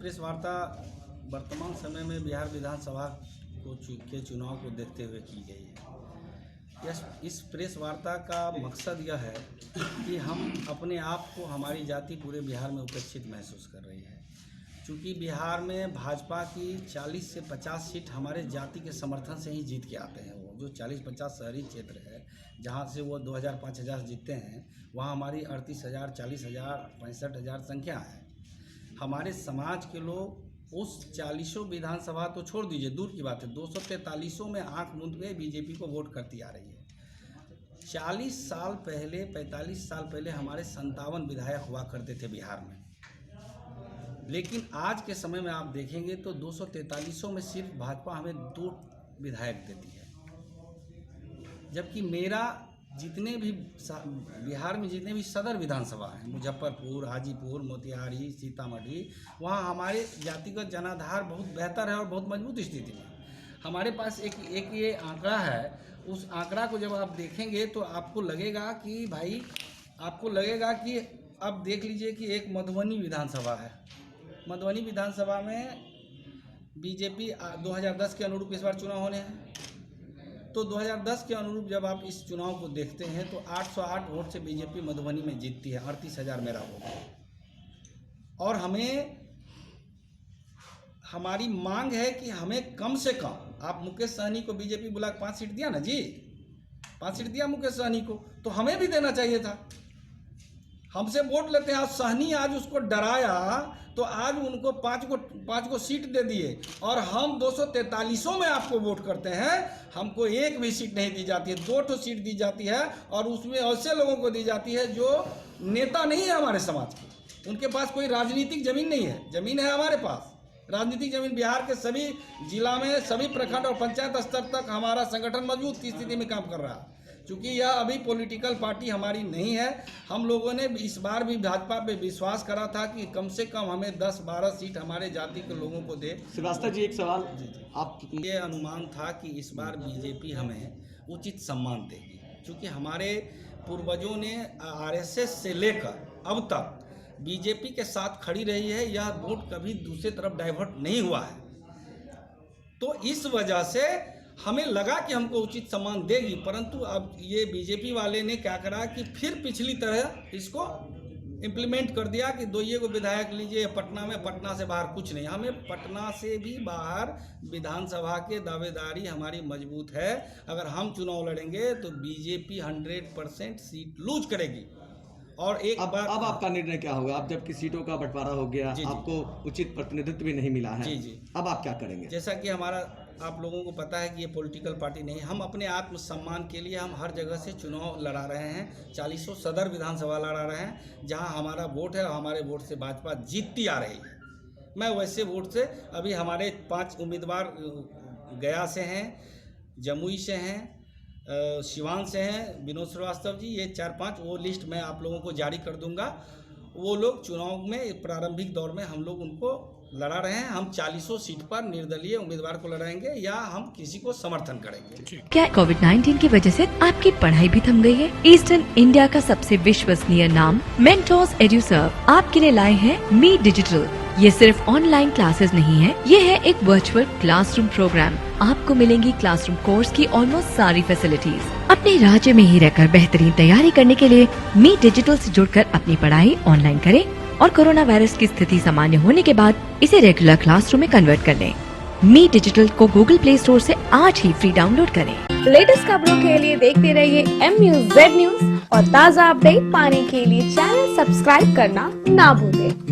Press वार्ता वर्तमान समय में बिहार विधानसभा के चुनाव को देखते हुए की गई है। इस प्रेस वार्ता का मकसद यह है कि हम अपने आप को, हमारी जाति पूरे बिहार में उपेक्षित महसूस कर रही है। चूँकि बिहार में भाजपा की 40 से 50 सीट हमारे जाति के समर्थन से ही जीत के आते हैं। वो जो 40-50 शहरी क्षेत्र है जहाँ से वो 2000-5000 जीतते हैं, वहाँ हमारी 38,000, 40,000, 65,000 संख्या है। हमारे समाज के लोग उस 40 विधानसभा तो छोड़ दीजिए, दूर की बात है, 243 में आंख मूंद के बीजेपी को वोट करती आ रही है। 40 साल पहले, 45 साल पहले हमारे 57 विधायक हुआ करते थे बिहार में, लेकिन आज के समय में आप देखेंगे तो 243 में सिर्फ भाजपा हमें 2 विधायक देती है। जबकि मेरा जितने भी बिहार में जितने भी सदर विधानसभा हैं, मुजफ्फरपुर, हाजीपुर, मोतिहारी, सीतामढ़ी, वहाँ हमारे जातिगत जनाधार बहुत बेहतर है और बहुत मजबूत स्थिति में। हमारे पास एक ये आंकड़ा है, उस आंकड़ा को जब आप देखेंगे तो आपको लगेगा कि भाई, आपको लगेगा कि अब देख लीजिए कि एक मधुबनी विधानसभा है। मधुबनी विधानसभा में बीजेपी 2010 के अनुरूप इस बार चुनाव होने हैं, तो 2010 के अनुरूप जब आप इस चुनाव को देखते हैं तो 808 वोट से बीजेपी मधुबनी में जीतती है, 38,000 मेरा वोट। और हमारी मांग है कि हमें कम से कम, आप मुकेश सहनी को बीजेपी बुला के 5 सीट दिया ना जी, 5 सीट दिया मुकेश सहनी को, तो हमें भी देना चाहिए था। हमसे वोट लेते हैं। आज सहनी आज उसको डराया तो आज उनको 5 को सीट दे दिए, और हम 243 में आपको वोट करते हैं, हमको एक भी सीट नहीं दी जाती है। 2 सीट दी जाती है, और उसमें ऐसे लोगों को दी जाती है जो नेता नहीं है हमारे समाज के, उनके पास कोई राजनीतिक जमीन नहीं है। जमीन है हमारे पास, राजनीतिक जमीन। बिहार के सभी जिला में, सभी प्रखंड और पंचायत स्तर तक हमारा संगठन मजबूत की स्थिति में काम कर रहा है। चूँकि यह अभी पॉलिटिकल पार्टी हमारी नहीं है, हम लोगों ने इस बार भी भाजपा पे विश्वास करा था कि कम से कम हमें 10-12 सीट हमारे जाति के लोगों को दे। श्रीवास्तव जी, एक सवाल। आप ये अनुमान था कि इस बार बीजेपी हमें उचित सम्मान देगी, क्योंकि हमारे पूर्वजों ने आरएसएस से लेकर अब तक बीजेपी के साथ खड़ी रही है। यह वोट कभी दूसरी तरफ डाइवर्ट नहीं हुआ है, तो इस वजह से हमें लगा कि हमको उचित सम्मान देगी। परंतु अब ये बीजेपी वाले ने क्या करा कि फिर पिछली तरह इसको इम्प्लीमेंट कर दिया कि 2 को विधायक लीजिए पटना में, पटना से बाहर कुछ नहीं। हमें पटना से भी बाहर विधानसभा के दावेदारी हमारी मजबूत है। अगर हम चुनाव लड़ेंगे तो बीजेपी 100% सीट लूज करेगी। और एक बार अब आपका निर्णय क्या होगा? अब जबकि सीटों का बंटवारा हो गया, आपको उचित प्रतिनिधित्व भी नहीं मिला है, जी, अब आप क्या करेंगे? जैसा कि हमारा, आप लोगों को पता है कि ये पॉलिटिकल पार्टी नहीं, हम अपने आत्मसम्मान के लिए हम हर जगह से चुनाव लड़ा रहे हैं। 40 सदर विधानसभा लड़ा रहे हैं, जहां हमारा वोट है और हमारे वोट से भाजपा जीतती आ रही है। मैं वैसे वोट से, अभी हमारे 5 उम्मीदवार गया से हैं, जमुई से हैं, सिवान से हैं, विनोद श्रीवास्तव जी, ये 4-5, वो लिस्ट मैं आप लोगों को जारी कर दूंगा। वो लोग चुनाव में प्रारंभिक दौर में हम लोग उनको लड़ा रहे हैं। हम 40 सीट पर निर्दलीय उम्मीदवार को लड़ाएंगे या हम किसी को समर्थन करेंगे। क्या कोविड-19 की वजह से आपकी पढ़ाई भी थम गई है? ईस्टर्न इंडिया का सबसे विश्वसनीय नाम मेंटोर्स एड्यूसर्व आपके लिए लाए हैं मी डिजिटल। ये सिर्फ ऑनलाइन क्लासेस नहीं है, ये है एक वर्चुअल क्लासरूम प्रोग्राम। आपको मिलेंगी क्लासरूम कोर्स की ऑलमोस्ट सारी फैसिलिटीज। अपने राज्य में ही रहकर बेहतरीन तैयारी करने के लिए मी डिजिटल से जुड़कर अपनी पढ़ाई ऑनलाइन करें और कोरोना वायरस की स्थिति सामान्य होने के बाद इसे रेगुलर क्लासरूम में कन्वर्ट कर लें। मी डिजिटल को गूगल प्ले स्टोर से आज ही फ्री डाउनलोड करें। लेटेस्ट खबरों के लिए देखते रहिए MUZ न्यूज और ताज़ा अपडेट पाने के लिए चैनल सब्सक्राइब करना ना भूलें।